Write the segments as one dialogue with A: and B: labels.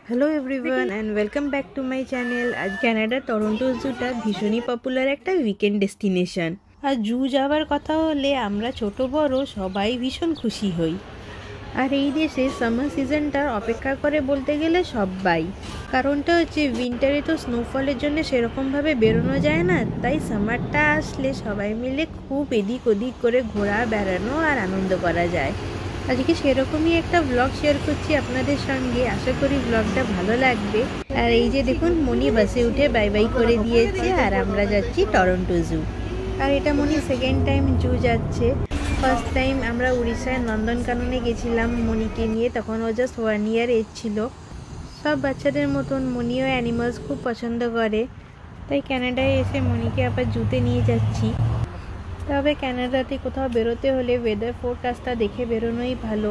A: Hello everyone and welcome back to my channel. আজ কানাডার Toronto জুটা ভীষণই পপুলার একটা উইকেন্ড ডেস্টিনেশন। আর জু যাওয়ার কথা হলে আমরা ছোট বড় সবাই ভীষণ খুশি হই। আর এই দেশে সামার সিজনটার অপেক্ষা করে বলতে গেলে সবাই। কারণটা হচ্ছে উইন্টারে তো স্নোফলের জন্য সেরকমভাবে বেরোনো যায় না, তাই সামারটা আসলে সবাই মিলে খুব এদিক ওদিক করে ঘোরা বেড়ানো আর আনন্দ করা যায়। আজকে সেরকমই একটা ব্লগ শেয়ার করছি আপনাদের সঙ্গে, আশা করি ব্লগটা ভালো লাগবে। আর এই যে দেখুন, মনি বাসে উঠে বাই বাই করে দিয়েছে আর আমরা যাচ্ছি টরন্টো জু। আর এটা মনি সেকেন্ড টাইম জু যাচ্ছে। ফার্স্ট টাইম আমরা উড়িষ্যায় নন্দনকাননে গেছিলাম মনিকে নিয়ে, তখন ও জাস্ট 1 ইয়ার এজ ছিল। সব বাচ্চাদের মতন মনিও অ্যানিমালস খুব পছন্দ করে, তাই কানাডায় এসে মনিকে আবার জুতে নিয়ে যাচ্ছি। তবে কানাডাতে কোথাও বেরোতে হলে ওয়েদার ফোরকাস্টটা দেখে বেরোনোই ভালো,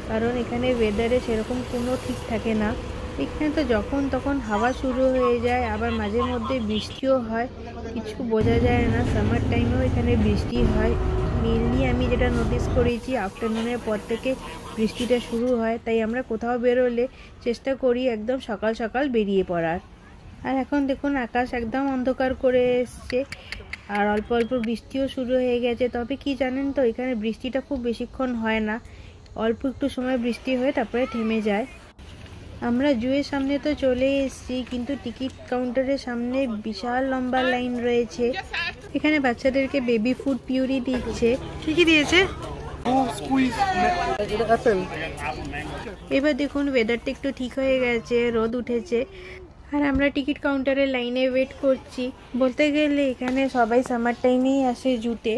A: কারণ এখানে ওয়েদারে সেরকম কোনো ঠিক থাকে না। এখানে তো যখন তখন হাওয়া শুরু হয়ে যায়, আবার মাঝে মধ্যে বৃষ্টিও হয়, কিছু বোঝা যায় না। সামার টাইমেও এখানে বৃষ্টি হয়। মেনলি আমি যেটা নোটিস করেছি, আফটারনুনের পর থেকে বৃষ্টিটা শুরু হয়, তাই আমরা কোথাও বেরোলে চেষ্টা করি একদম সকাল সকাল বেরিয়ে পড়ার। আর এখন দেখুন আকাশ একদম অন্ধকার করে এসছে আর অল্প অল্প বৃষ্টিও শুরু হয়ে গেছে। তবে কি জানেন তো, এখানে বৃষ্টিটা খুব বেশিক্ষণ হয় না, অল্প একটু সময় বৃষ্টি হয়ে তারপরে থেমে যায়। আমরা জুয়ের সামনে তো চলে এসেছি, কিন্তু টিকিট কাউন্টারের সামনে বিশাল লম্বা লাইন রয়েছে। এখানে বাচ্চাদেরকে বেবি ফুড পিউরি দিচ্ছে। কি দিয়েছে? এবার দেখুন ওয়েদারটা একটু ঠিক হয়ে গেছে, রোদ উঠেছে। আর আমরা টিকিট কাউন্টারের লাইনে ওয়েট করছি। বলতে গেলে এখানে সবাই সামার টাইমেই আসে জুতে।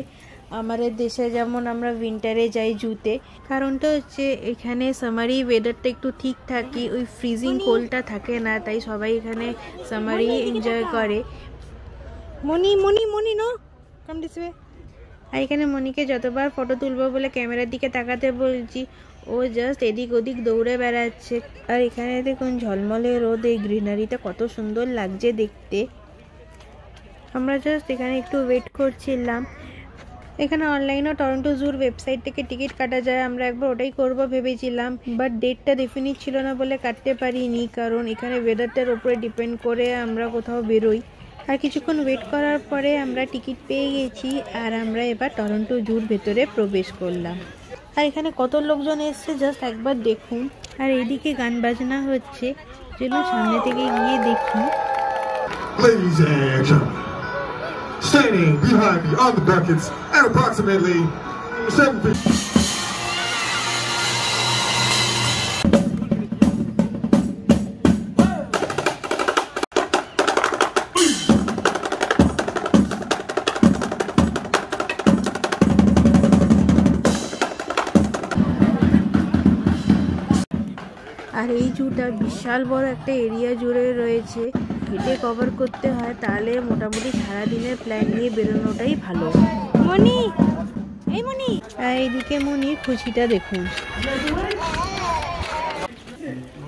A: আমাদের দেশে যেমন আমরা উইন্টারে যাই জুতে, কারণটা হচ্ছে এখানে সামারি ওয়েদারটা একটু ঠিক থাকে, ওই ফ্রিজিং কোল্ডটা থাকে না, তাই সবাই এখানে সামারি এনজয় করে। মনি মনি মনি নো কাম দিস ওয়ে। আর এখানে মনিকে যতবার ফটো তুলবো বলে ক্যামেরার দিকে তাকাতে বলছি, ও জাস্ট এদিক ওদিক দৌড়ে বেড়াচ্ছে। আর এখানে দেখুন ঝলমলে রোদ, এই গ্রিনারিটা কত সুন্দর লাগছে দেখতে। আমরা জাস্ট এখানে একটু ওয়েট করছিলাম। এখানে অনলাইনেও টরন্টো জুর ওয়েবসাইট থেকে টিকিট কাটা যায়, আমরা একবার ওটাই করবো ভেবেছিলাম, বাট ডেটটা ডেফিনিট ছিল না বলে কাটতে পারিনি, কারণ এখানে ওয়েদারটার উপরে ডিপেন্ড করে আমরা কোথাও বেরোই। আর কিছুক্ষণ ওয়েট করার পরে আমরা টিকিট পেয়ে গেছি আর আমরা এবার টরন্টো জুর ভেতরে প্রবেশ করলাম। আর এখানে কত লোকজন এসছে জাস্ট একবার দেখুন। আর এইদিকে গান বাজনা হচ্ছে, চলুন সামনে থেকে গিয়ে দেখি।
B: Ladies and gentlemen, standing behind me on the buckets at approximately 7 feet.
A: আর এই জুটা বিশাল বড় একটা এরিয়া জুড়ে রয়েছে, হেঁটে কভার করতে হয়, তাহলে মোটামুটি সারাদিনের প্ল্যান নিয়ে বেরোনোটাই ভালো। মনি, এই মনি, এইদিকে মনির খুশিটা দেখুন।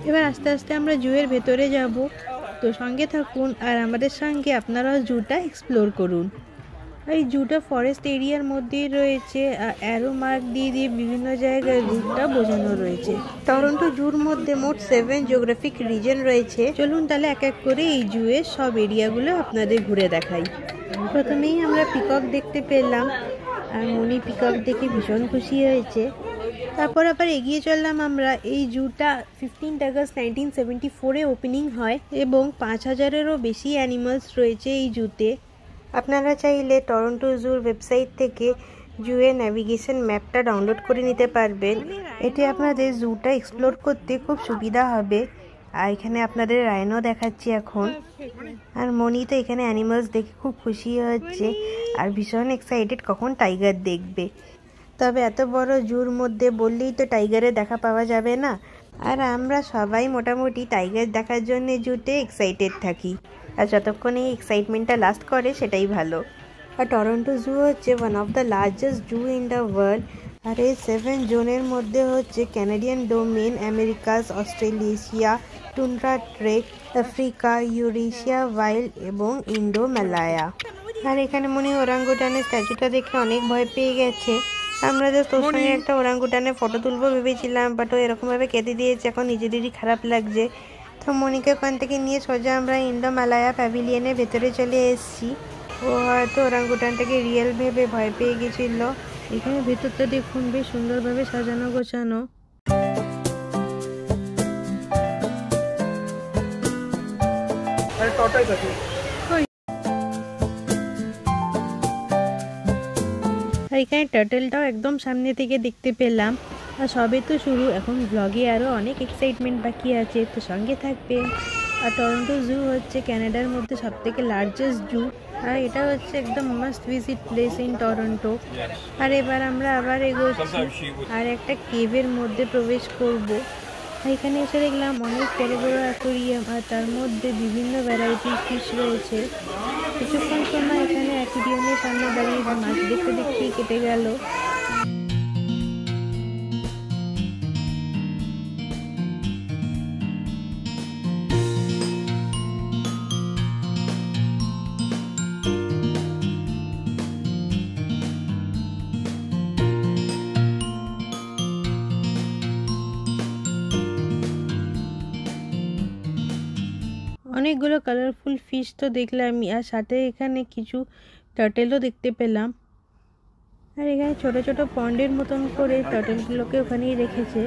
A: এবার আস্তে আস্তে আমরা জুয়ের ভেতরে যাব, তো সঙ্গে থাকুন আর আমাদের সঙ্গে আপনারাও জুটা এক্সপ্লোর করুন। এই জুটা ফরেস্ট এরিয়ার মধ্যেই রয়েছে, আর অ্যারো মার্ক দিয়ে দিয়ে বিভিন্ন জায়গায় রুটটা বোঝানো রয়েছে। টরন্টো জুর মধ্যে মোট 7 জিওগ্রাফিক রিজন রয়েছে। চলুন তাহলে এক এক করে এই জুয়ের সব এরিয়াগুলো আপনাদের ঘুরে দেখাই। প্রথমেই আমরা পিকক দেখতে পেলাম, আর মনি পিকক দেখে ভীষণ খুশি হয়েছে। তারপর আবার এগিয়ে চললাম আমরা। এই জুটা 15 আগস্ট 1974-এ ওপেনিং হয় এবং 5000-এরও বেশি অ্যানিমালস রয়েছে এই জুতে। আপনারা চাইলে টরন্টো জুর ওয়েবসাইট থেকে জুয়ের ন্যাভিগেশন ম্যাপটা ডাউনলোড করে নিতে পারবেন। এতে আপনাদের জুটা এক্সপ্লোর করতে খুব সুবিধা হবে। আর এখানে আপনাদের রাইনো দেখাচ্ছি এখন। আর মনি তো এখানে অ্যানিমালস দেখে খুব খুশি হচ্ছে আর ভীষণ এক্সাইটেড কখন টাইগার দেখবে। তবে এত বড় জুর মধ্যে বললেই তো টাইগারের দেখা পাওয়া যাবে না, আর আমরা সবাই মোটামুটি টাইগার দেখার জন্য জুতে এক্সাইটেড থাকি, আর যতক্ষণ এই এক্সাইটমেন্টটা লাস্ট করে সেটাই ভালো। আর টরন্টো জু হচ্ছে one of the largest zoo in the world. আর এই 7 জোনের মধ্যে হচ্ছে Canadian domain, Americas, Australasia, tundra trek, Africa, Eurasia wild এবং ইন্ডো মালায়া। আর এখানে মনে হয় ওরাঙ্গুটানের স্ট্যাচুটা দেখে অনেক ভয় পেয়ে গেছে। আমরা জাস্ট ওর সঙ্গে একটা ওরাঙ্গুটানের ফটো তুলবো ভেবেছিলাম, বাট ও এরকমভাবে কেঁদে দিয়েছে, এখন নিজেদেরই খারাপ লাগছে। তো মনিকে ওখান থেকে নিয়ে সোজা আমরা ইন্দো মালায়া প্যাভিলিয়নের ভেতরে চলে এসেছি। ও হয়তো ওরাঙ্গুটানটাকে রিয়েল ভেবে ভয় পেয়ে গেছিল। এখানে ভেতরটা দেখুন বেশ সুন্দরভাবে সাজানো গোছানো। আর এখানে টার্টেলটাও একদম সামনে থেকে দেখতে পেলাম। আর সবে তো শুরু, এখন ব্লগে আরও অনেক এক্সাইটমেন্ট বাকি আছে, তো সঙ্গে থাকবেন। আর টরন্টো জু হচ্ছে ক্যানাডার মধ্যে সবথেকে লার্জেস্ট জু, আর এটা হচ্ছে একদম must visit place in Toronto. আর এবার আমরা আবার এগোচ্ছি আর একটা কেভের মধ্যে প্রবেশ করব। এখানে এসে দেখলাম অনেক বড় বড় অ্যাকোরিয়াম, আর তার মধ্যে বিভিন্ন ভ্যারাইটির ফিশ রয়েছে। কিছুক্ষণ সময় এখানে অ্যাকোরিয়ামের সামনে দাঁড়িয়ে মাছ দেখতে দেখতেই কেটে গেল। অনেকগুলো কালারফুল ফিশ তো দেখলাম, আর সাথে এখানে কিছু টার্টেলও দেখতে পেলাম। আর এখানে ছোট ছোট পন্ডের মতন করে টার্টেলগুলোকে ওখানেই রেখেছে।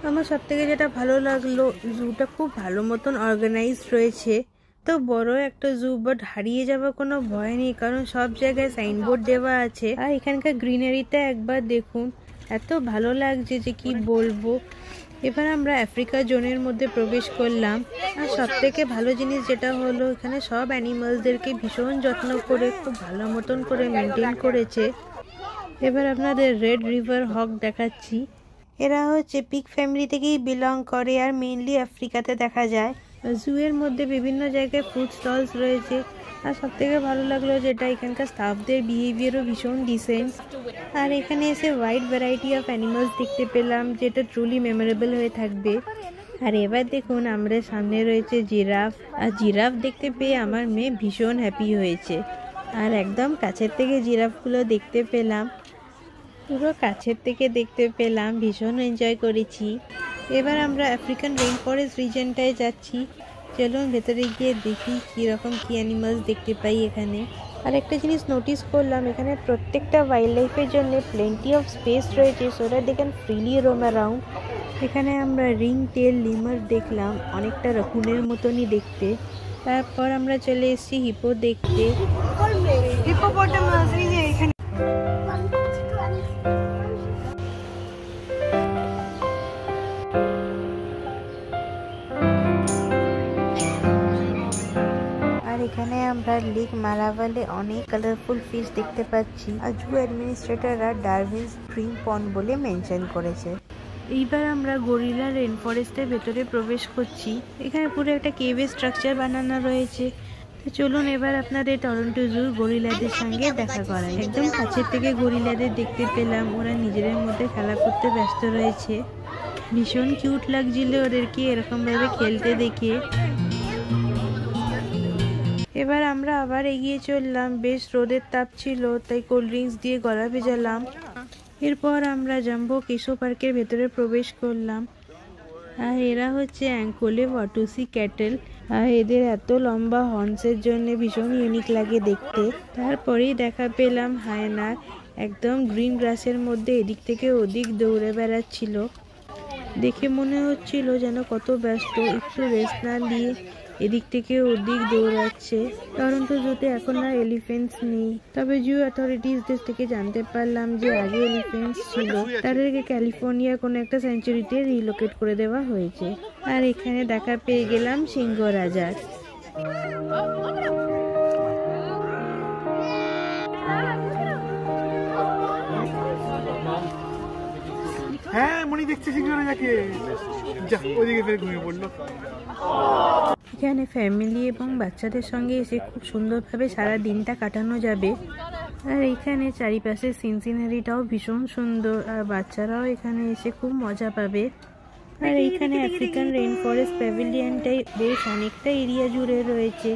A: আমার সব থেকে যেটা ভালো লাগলো, জুটা খুব ভালো মতন অর্গানাইজড রয়েছে। তো বড় একটা জু, বাট হারিয়ে যাওয়ার কোনো ভয় নেই, কারণ সব জায়গায় সাইনবোর্ড দেওয়া আছে। আর এখানকার গ্রিনারিটা একবার দেখুন, এত ভালো লাগছে যে কি বলবো। এবার আমরা আফ্রিকা জোনের মধ্যে প্রবেশ করলাম। আর সব থেকে ভালো জিনিস যেটা হলো, এখানে সব অ্যানিমালসদেরকে ভীষণ যত্ন করে খুব ভালো মতন করে মেনটেন করেছে। এবার আপনাদের রেড রিভার হক দেখাচ্ছি। এরা হচ্ছে পিগ ফ্যামিলি থেকেই বিলং করে, আর মেইনলি আফ্রিকাতে দেখা যায়। জু এর মধ্যে বিভিন্ন জায়গায় ফুড স্টলস রয়েছে। আর সব থেকে ভালো লাগলো যেটা, এখানকার স্টাফদের বিহেভিয়ারও ভীষণ ডিসেন্ট। আর এখানে এসে ওয়াইড ভ্যারাইটি অফ অ্যানিমালস দেখতে পেলাম, যেটা ট্রুলি মেমোরেবল হয়ে থাকবে। আর এবার দেখুন আমরা সামনে রয়েছে জিরাফ, আর জিরাফ দেখতে পেয়ে আমার মেয়ে ভীষণ হ্যাপি হয়েছে। আর একদম কাছের থেকে জিরাফগুলো দেখতে পেলাম, পুরো কাছের থেকে দেখতে পেলাম, ভীষণ এনজয় করেছি। এবার আমরা আফ্রিকান রেইন ফরেস্ট রিজনটায় যাচ্ছি। চলুন ভেতরে গিয়ে দেখি কীরকম কী অ্যানিমালস দেখতে পাই এখানে। আর একটা জিনিস নোটিস করলাম, এখানে প্রত্যেকটা ওয়াইল্ড লাইফের জন্য প্লেন্টি অফ স্পেস রয়েছে, so that they can freely roam around. এখানে আমরা রিং টেল লিমার দেখলাম, অনেকটা রাকুনের মতনই দেখতে। তারপর আমরা চলে এসেছি হিপো দেখতে। এখানে আমরা লেক মালাভালে অনেক কালারফুল ফিশ দেখতে পাচ্ছি, আর জু অ্যাডমিনিস্ট্রেটররা ডারউইনস ড্রিম পন্ড বলে মেনশন করেছে। এইবার আমরা গরিলা রেন ফরেস্টের ভেতরে প্রবেশ করছি। এখানে পুরো একটা কেভের স্ট্রাকচার বানানো রয়েছে। তো চলুন এবার আপনাদের টরন্টো জুর গরিলাদের সঙ্গে দেখা করাই। একদম কাছের থেকে গরিলাদের দেখতে পেলাম, ওরা নিজেদের মধ্যে খেলা করতে ব্যস্ত রয়েছে। ভীষণ কিউট লাগছিল ওদেরকে এরকম ভাবে খেলতে দেখে। এবার আমরা আবার এগিয়ে চললাম, বেশ রোদের তাপ ছিল, তাই কোল্ড ড্রিঙ্কস দিয়ে গলা ভেজালাম। এরপর আমরা জাম্বো কেশো পার্কের ভেতরে প্রবেশ করলাম। আর এরা হচ্ছে অ্যাঙ্কোলে ওয়াটুসি ক্যাটেল, আর এদের এত লম্বা হর্নসের জন্য ভীষণ ইউনিক লাগে দেখতে। তারপরেই দেখা পেলাম হায়নার, একদম গ্রিন গ্রাসের মধ্যে এদিক থেকে ওদিক দৌড়ে বেড়াচ্ছিল। দেখে মনে হচ্ছিল যেন কত ব্যস্ত, একটু রেস্ট না নিয়ে এদিক থেকে ওদিক দৌড়াচ্ছে। টরন্টো জুতে এখন আর এলিফেন্টস নেই, তবে জু অথরিটিসদের থেকে জানতে পারলাম যে আগে এলিফেন্টস ছিল, তাদেরকে ক্যালিফোর্নিয়া কোনো একটা সেঞ্চুরিতে রিলোকেট করে দেওয়া হয়েছে। আর এখানে দেখা পেয়ে গেলাম সিংহ রাজার।
C: হ্যাঁ মনি দেখছে সিংহ রাজাকে, যা ওদিকে ফের ঘুমিয়ে পড়লো।
A: এখানে ফ্যামিলি এবং বাচ্চাদের সঙ্গে এসে খুব সুন্দরভাবে সারা দিনটা কাটানো যাবে। আর এইখানে চারিপাশে সিনসিনারিটাও ভীষণ সুন্দর, আর বাচ্চারাও এখানে এসে খুব মজা পাবে। আর এইখানে আফ্রিকান রেইন ফরেস্ট প্যাভিলিয়নটাই বেশ অনেকটা এরিয়া জুড়ে রয়েছে,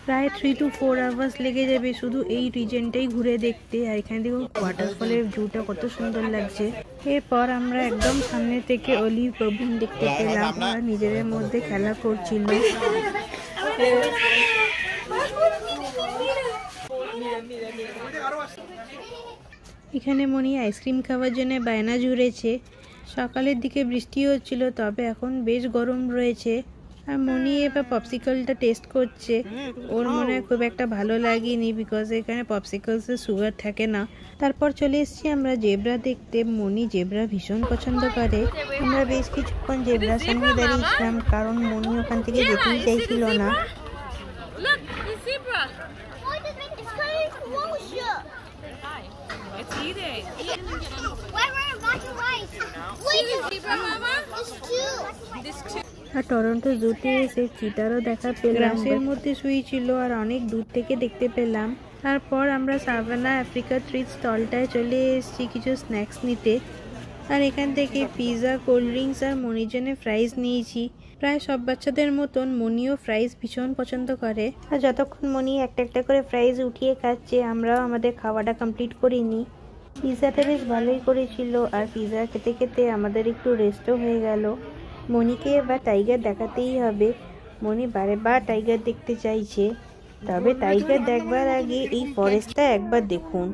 A: প্রায় 3 to 4 আওয়ার্স লেগে যাবে শুধু এই রিজনটাই ঘুরে দেখতে। আর এখানে দেখুন ওয়াটারফলের ভিউটা কত সুন্দর লাগছে। এরপর আমরা একদম সামনে থেকে অলিভ বাবুন দেখতে পেলাম। ওরা নিজেদের মধ্যে খেলা করছিল। এখানে মনি আইসক্রিম খাওয়ার জন্য বায়না জুড়েছে। সকালের দিকে বৃষ্টি হচ্ছিল, তবে এখন বেশ গরম রয়েছে। আর মনি এবার পপসিকলটা টেস্ট করছে। ওর মনে হয় খুব একটা ভালো লাগেনি, বিকজ এখানে পপসিকলসে সুগার থাকে না। তারপর চলে এসেছি আমরা জেব্রা দেখতে। মনি জেব্রা ভীষণ পছন্দ করে। আমরা বেশ কিছুক্ষণ জেব্রার সামনে দাঁড়িয়েছিলাম, কারণ মনি ওখান থেকে যেতেই চাইছিল না। আর টরন্টো জুতে এসে চিতারও দেখা পেলাম। গ্রাসের মধ্যে শুয়েছিল আর অনেক দূর থেকে দেখতে পেলাম। তারপর আমরা সাভানা আফ্রিকা ট্রিট স্টলটায় চলে এসেছি কিছু স্ন্যাক্স নিতে। আর এখান থেকে পিৎজা, কোল্ড ড্রিঙ্কস আর মনির জন্য ফ্রাইজ নিয়েছি। প্রায় সব বাচ্চাদের মতন মনিও ফ্রাইজ ভীষণ পছন্দ করে। আর যতক্ষণ মনি একটা একটা করে ফ্রাইজ উঠিয়ে খাচ্ছে, আমরাও আমাদের খাওয়াটা কমপ্লিট করিনি। পিৎজাটা বেশ ভালোই করেছিল। আর পিৎজা খেতে খেতে আমাদের একটু রেস্টও হয়ে গেল। মনিকে এবার টাইগার দেখাতেই হবে। মনি বারে বার টাইগার দেখতে চাইছে। তবে টাইগার দেখবার আগে এই ফরেস্টটা একবার দেখুন।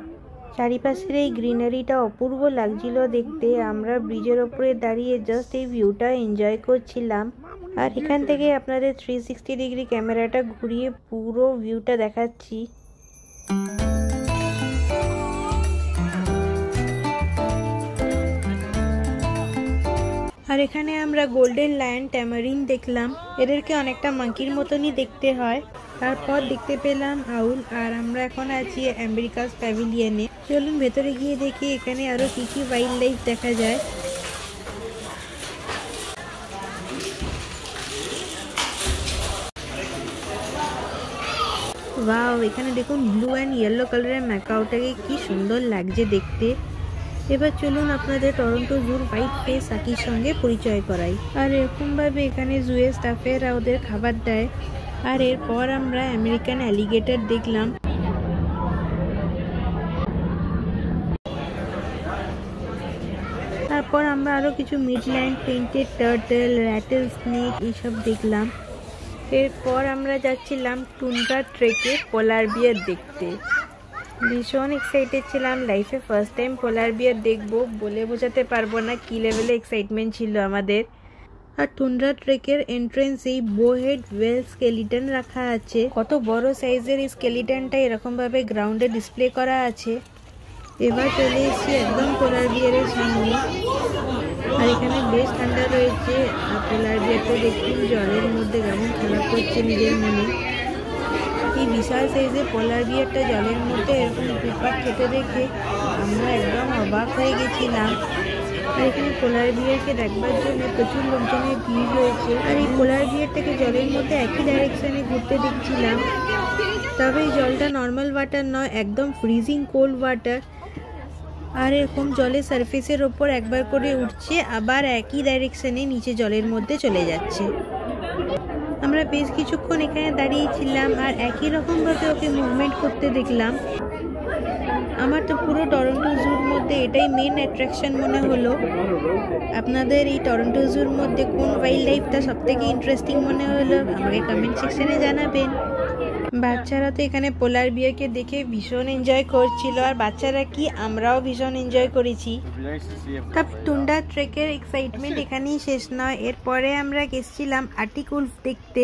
A: চারিপাশের এই গ্রিনারিটা অপূর্ব লাগছিল দেখতে। আমরা ব্রিজের ওপরে দাঁড়িয়ে জাস্ট এই ভিউটা এনজয় করছিলাম। আর এখান থেকে আপনাদের 360 ডিগ্রি ক্যামেরাটা ঘুরিয়ে পুরো ভিউটা দেখাচ্ছি। আর এখানে আমরা গোল্ডেন লায়ন ট্যামারিন দেখলাম। এদেরকে অনেকটা মাঙ্কির মতনই দেখতে হয়। তারপর দেখতে পেলাম আউল। আর আমরা এখন আছি আমেরিকাস প্যাভিলিয়নে। চলুন ভেতরে গিয়ে দেখি এখানে আরো কি কি ওয়াইল্ড লাইফ দেখা যায়। ওয়াও, এখানে দেখুন ব্লু অ্যান্ড ইয়েলো কালারের ম্যাকাওটাকে কি সুন্দর লাগছে দেখতে। এবার চলুন আপনাদের টরন্টো জুর হোয়াইট ফেস আকির সঙ্গে পরিচয় করাই। আর এরকমভাবে এখানে জুয়ের স্টাফেরা ওদের খাবার দেয়। আর এরপর আমরা আমেরিকান অ্যালিগেটর দেখলাম। তারপর আমরা আরও কিছু Midland painted turtle, rattle snake এইসব দেখলাম। এরপর আমরা যাচ্ছিলাম টুন্ড্রা ট্রেকে পোলার বিয়ার দেখতে। ভীষণ এক্সাইটেড ছিলাম। লাইফে ফার্স্ট টাইম পোলার বিয়ার দেখবো। বলে বোঝাতে পারবো না কি লেভেলে এক্সাইটমেন্ট ছিল আমাদের। আর টুন্ড্রা ট্রেকের এন্ট্রেন্সেই বোহেড ওয়েল স্কেলিটন রাখা আছে। কত বড় সাইজের এই স্কেলিটনটা এরকমভাবে গ্রাউন্ডে ডিসপ্লে করা আছে। এবার চলে এসেছি একদম পোলার বিয়ারের সামনে। আর এখানে বেশ ঠান্ডা রয়েছে। আর পোলার বিয়ারটা দেখুন জলের মধ্যে কেমন খেলা করছে নিজের মনে। এই বিশাল সাইজের পোলার বিয়ারটা জলের মধ্যে এরকম দুপাক খেতে দেখে আমরা একদম অবাক হয়ে গেছিলাম। আর এখানে পোলার বিয়ারকে দেখবার জন্য প্রচুর লোকজনের ভিড় রয়েছে। আর এই পোলার বিয়ারটাকে জলের মধ্যে একই ডাইরেকশনে ঘুরতে দেখছিলাম। তবে এই জলটা নর্মাল ওয়াটার নয়, একদম ফ্রিজিং কোল্ড ওয়াটার। আর এরকম জলের সারফেসের ওপর একবার করে উঠছে, আবার একই ডাইরেকশনে নিচে জলের মধ্যে চলে যাচ্ছে। আমরা বেশ কিছুক্ষণ এখানে দাঁড়িয়েছিলাম আর একই রকমভাবে ওকে মুভমেন্ট করতে দেখলাম। আমার তো পুরো টরন্টো জুর মধ্যে এটাই মেন অ্যাট্রাকশন মনে হলো। আপনাদের এই টরন্টো জুর মধ্যে কোন ওয়াইল্ড লাইফটা সবথেকে ইন্টারেস্টিং মনে হলো আমাকে কমেন্ট সেকশনে জানাবেন। বাচ্চারা তো এখানে পোলার বিয়ারকে দেখে ভীষণ এনজয় করছিল। আর বাচ্চারা কি, আমরাও ভীষণ এনজয় করেছি। তবে টুন্ড্রা ট্রেকের এক্সাইটমেন্ট এখানেই শেষ নয়। এরপরে আমরা গেছিলাম আর্টিক উলফ দেখতে।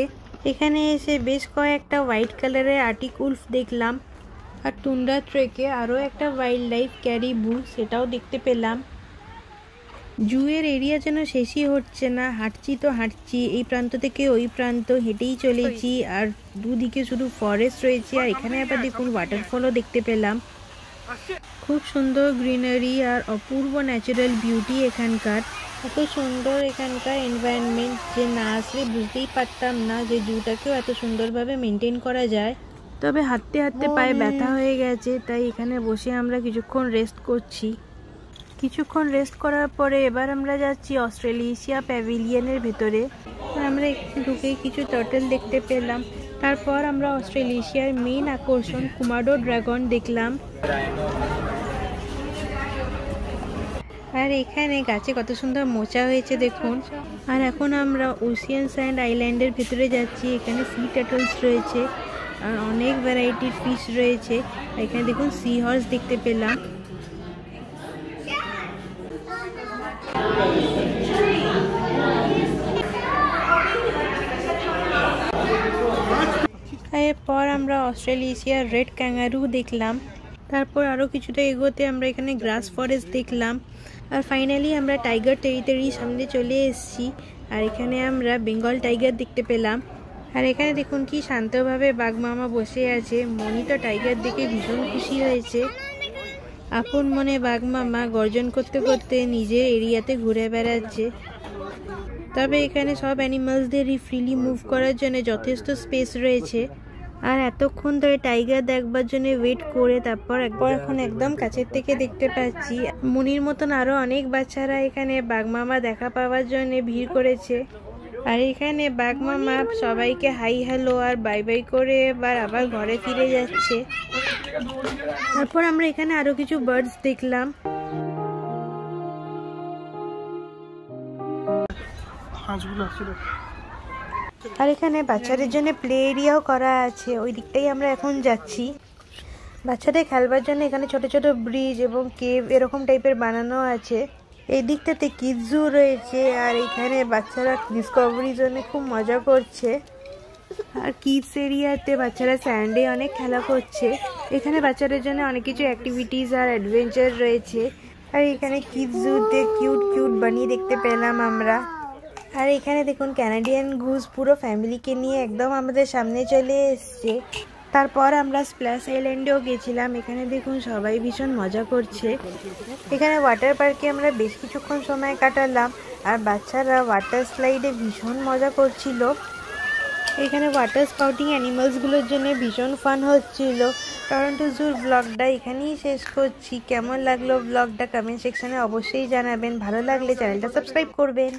A: এখানে এসে বেশ কয়েকটা হোয়াইট কালারের আর্টিক উলফ দেখলাম। আর টুন্ড্রা ট্রেকে আরও একটা ওয়াইল্ড লাইফ ক্যারিবু, সেটাও দেখতে পেলাম। জুয়ের এরিয়া যেন শেষই হচ্ছে না। হাঁটছি তো হাঁটছি, এই প্রান্ত থেকে ওই প্রান্ত হেঁটেই চলেছি। আর দুদিকে শুধু ফরেস্ট রয়েছে। আর এখানে আবার দেখুন ওয়াটারফলও দেখতে পেলাম। খুব সুন্দর গ্রিনারি আর অপূর্ব ন্যাচারাল বিউটি এখানকার। এত সুন্দর এখানকার এনভায়রনমেন্ট যে না আসলে বুঝতেই পারতাম না যে জুটাকেও এত সুন্দরভাবে মেনটেন করা যায়। তবে হাঁটতে হাঁটতে পায়ে ব্যথা হয়ে গেছে, তাই এখানে বসে আমরা কিছুক্ষণ রেস্ট করছি। কিছুক্ষণ রেস্ট করার পরে এবার আমরা যাচ্ছি অস্ট্রেলেশিয়া প্যাভিলিয়নের ভেতরে। আমরা এখানে ঢুকেই কিছু টার্টল দেখতে পেলাম। তারপর আমরা অস্ট্রেলেশিয়ার মেইন আকর্ষণ কোমোডো ড্রাগন দেখলাম। আর এখানে গাছে কত সুন্দর মোচা হয়েছে দেখুন। আর এখন আমরা ওশিয়ান স্যান্ড আইল্যান্ডের ভিতরে যাচ্ছি। এখানে সি টার্টলস রয়েছে আর অনেক ভ্যারাইটির ফিশ রয়েছে। এখানে দেখুন সি হর্স দেখতে পেলাম। এরপর আমরা অস্ট্রেলিয়ার রেড ক্যাঙ্গারু দেখলাম। তারপর আরও কিছুটা এগোতে আমরা এখানে গ্রাস ফরেস্ট দেখলাম। আর ফাইনালি আমরা টাইগার টেরিটরির সামনে চলে এসেছি। আর এখানে আমরা বেঙ্গল টাইগার দেখতে পেলাম। আর এখানে দেখুন কি শান্তভাবে বাঘ মামা বসে আছে। মনি তো টাইগার দেখে ভীষণ খুশি হয়েছে। আপন মনে বাঘ মামা গর্জন করতে করতে নিজের এরিয়াতে ঘুরে বেড়াচ্ছে। তবে এখানে সব অ্যানিমালসদেরই ফ্রিলি মুভ করার জন্য যথেষ্ট স্পেস রয়েছে। আর এতক্ষণ ধরে টাইগার দেখবার জন্য ওয়েট করে তারপর এখন একদম কাছের থেকে দেখতে পাচ্ছি। মনির মতন আরও অনেক বাচ্চারা এখানে বাঘ মামা দেখা পাওয়ার জন্য ভিড় করেছে। আর এখানে বাঘ মামা সবাইকে হাই হ্যালো আর বাই বাই করে এবার আবার ঘরে ফিরে যাচ্ছে। তারপর আমরা এখানে আরও কিছু বার্ডস দেখলাম। আর এখানে বাচ্চাদের জন্য প্লে এরিয়াও করা আছে। ওই দিকটাই আমরা এখন যাচ্ছি। বাচ্চাদের খেলবার জন্য এখানে ছোট ছোট ব্রিজ এবং কেভ এরকম টাইপের বানানো আছে। এই দিকটাতে কিডস জু রয়েছে। আর এখানে বাচ্চারা ডিসকভারি জন্য খুব মজা করছে। আর কিডস এরিয়াতে বাচ্চারা স্যান্ডে অনেক খেলা করছে। এখানে বাচ্চাদের জন্য অনেক কিছু অ্যাক্টিভিটিস আর অ্যাডভেঞ্চার রয়েছে। আর এখানে কিডস জুতে কিউট কিউট বানিয়ে দেখতে পেলাম আমরা। আর এখানে দেখুন ক্যানাডিয়ান গুজ পুরো ফ্যামিলিকে নিয়ে একদম আমাদের সামনে চলে এসছে। তারপর আমরা স্প্ল্যাশ আইল্যান্ডেও গেছিলাম। এখানে দেখুন সবাই ভীষণ মজা করছে। এখানে ওয়াটার পার্কে আমরা বেশ কিছুক্ষণ সময় কাটালাম। আর বাচ্চারা ওয়াটার স্লাইডে ভীষণ মজা করছিল। এখানে ওয়াটার স্পাউটিং অ্যানিমালসগুলোর জন্য ভীষণ ফান হচ্ছিল। টরন্টো জুর ব্লগটা এখানেই শেষ করছি। কেমন লাগলো ব্লগটা কমেন্ট সেকশনে অবশ্যই জানাবেন। ভালো লাগলে চ্যানেলটা সাবস্ক্রাইব করবেন।